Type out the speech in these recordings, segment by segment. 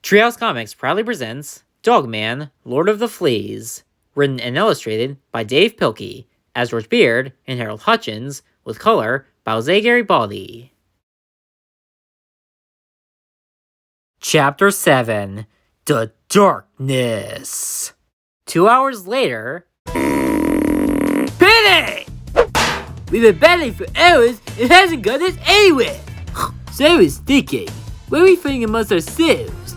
Treehouse Comics proudly presents Dogman, Lord of the Fleas, written and illustrated by Dav Pilkey, as George Beard and Harold Hutchins, with color by Jose Garibaldi. Chapter 7, The Darkness. 2 hours later... Petey! We've been battling for hours and it hasn't got us anywhere! So I was thinking, what are we fighting amongst ourselves?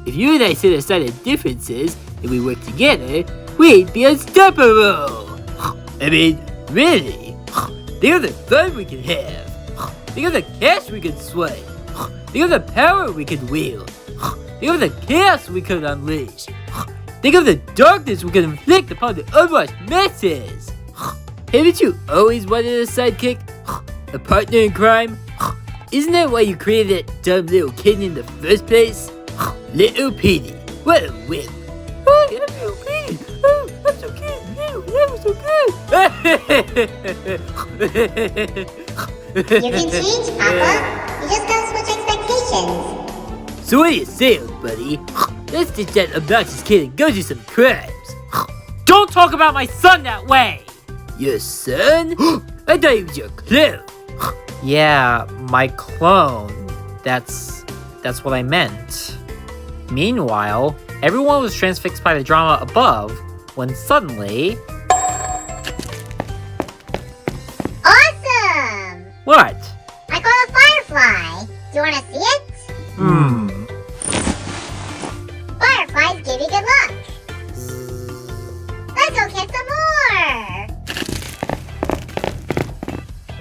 If you and I set aside our differences and we work together, we'd be unstoppable! I mean, really? Think of the fun we can have! Think of the cash we could swipe! Think of the power we could wield! Think of the chaos we could unleash! Think of the darkness we could inflict upon the unwashed masses! Haven't you always wanted a sidekick? A partner in crime? Isn't that why you created that dumb little kitten in the first place? Little Petey, what a whip! Oh, I'm little Petey! Oh, I'm so cute! Oh, that was so good! You can change, Papa. You just gotta switch expectations. So what do you say, old buddy? Let's ditch that obnoxious kid and go do some crimes. Don't talk about my son that way! Your son? I thought he was your clone. Yeah, my clone. That's what I meant. Meanwhile, everyone was transfixed by the drama above, when suddenly... Awesome! What? I caught a firefly. Do you wanna see it? Fireflies give you good luck. Let's go catch some more!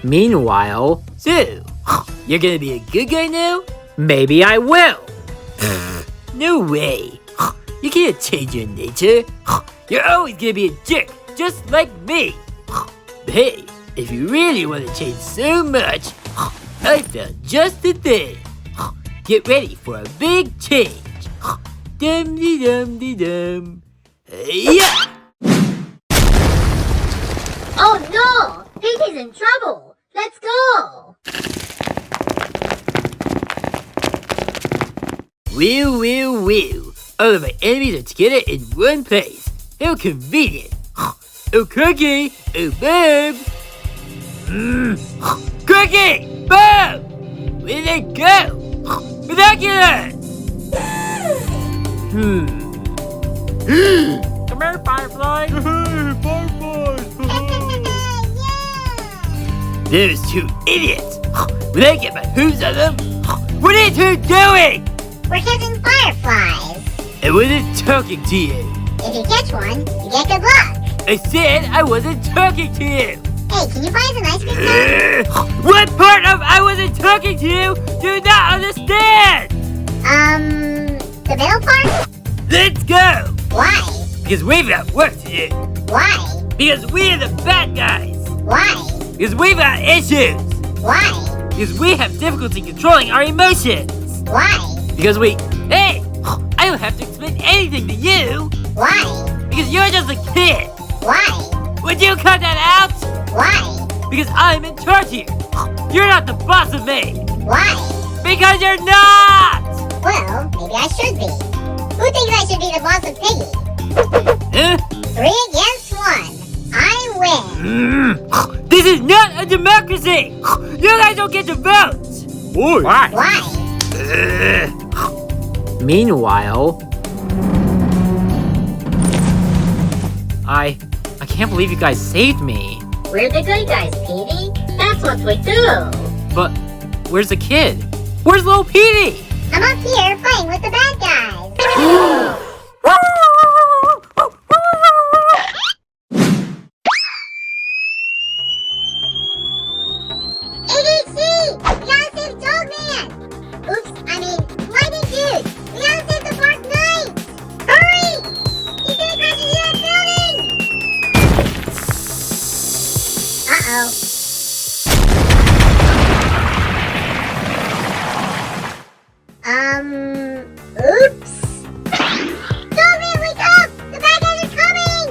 Meanwhile... So, you're gonna be a good guy now? Maybe I will! No way! You can't change your nature! You're always gonna be a jerk, just like me! But hey, if you really want to change so much, I found just the thing! Get ready for a big change! Dum-de-dum-de-dum! Yeah! Oh no! Petey's in trouble! Let's go! Well. All of my enemies are together in one place. How convenient. Oh, Cookie! Oh, Bob! Cookie! Bob! Where did they go? Binoculars! Come here, Firefly! Those two idiots! When I get my hooves on them, what are you two doing? We're catching fireflies. I wasn't talking to you. If you catch one, you get good luck. I said I wasn't talking to you. Hey, can you buy us an ice cream cone? What part of I wasn't talking to you do you not understand? The middle part? Let's go. Why? Because we've got work to do. Why? Because we're the bad guys. Why? Because we've got issues. Why? Because we have difficulty controlling our emotions. Why? Because hey, I don't have to explain anything to you. Why? Because you're just a kid. Why? Would you cut that out? Why? Because I'm in charge here. You're not the boss of me. Why? Because you're not. Well, maybe I should be. Who thinks I should be the boss of Piggy? Huh? 3 against 1. I win. This is not a democracy. You guys don't get to vote. Why? Why? Meanwhile, I can't believe you guys saved me. We're the good guys, Petey. That's what we do. But where's the kid? Where's little Petey? I'm up here fighting with the bad guys. ADC! We gotta save Dogman! Oops, I mean, Lightning Dude! We gotta save the Dark Knight! Hurry! He's gonna crash into that building! Uh-oh. Oops! Dogman, wake up! The bad guys are coming!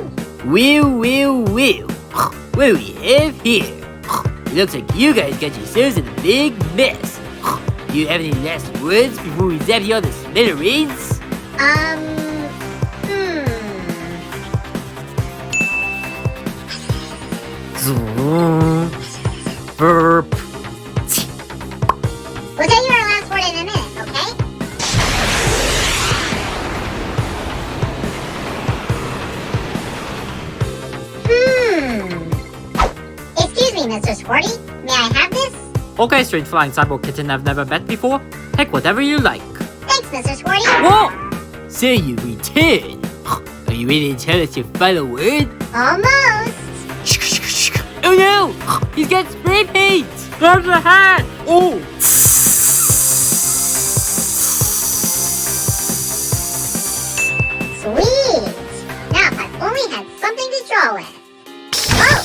Well. What do we have here? It looks like you guys got yourselves in a big mess. Do you have any last words before we zap you all to smithereens? Burp. We'll tell you our last word in a minute, okay? Excuse me, Mr. Squirty. May I have this? Okay, strange flying cyborg kitten I've never met before. Pick whatever you like. Thanks, Mr. Squirty. Whoa! So you return. Are you ready to tell us your final word? Almost. Oh no! He's got spray paint! There's a hat! Oh! Sweet. Now if I only had something to draw with. Oh,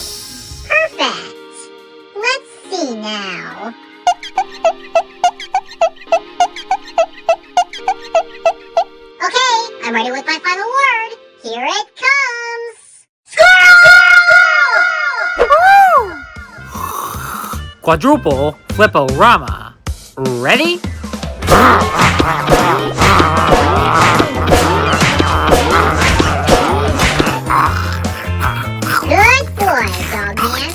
perfect. Let's see now. Okay, I'm ready with my final word. Here it comes. Quadruple Flip-O-Rama. Ready? Good boy, Dogman.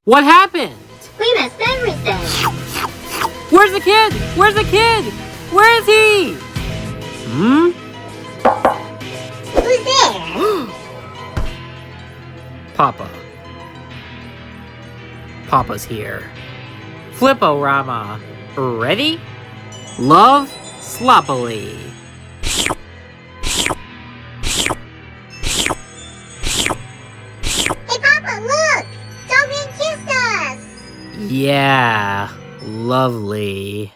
What happened? We missed everything. Where's the kid? Where's the kid? Where is he? Who's there? Papa. Papa's here. Flip-O-Rama. Ready? Love sloppily. Hey, Papa, look! Dogman kissed us! Yeah, lovely.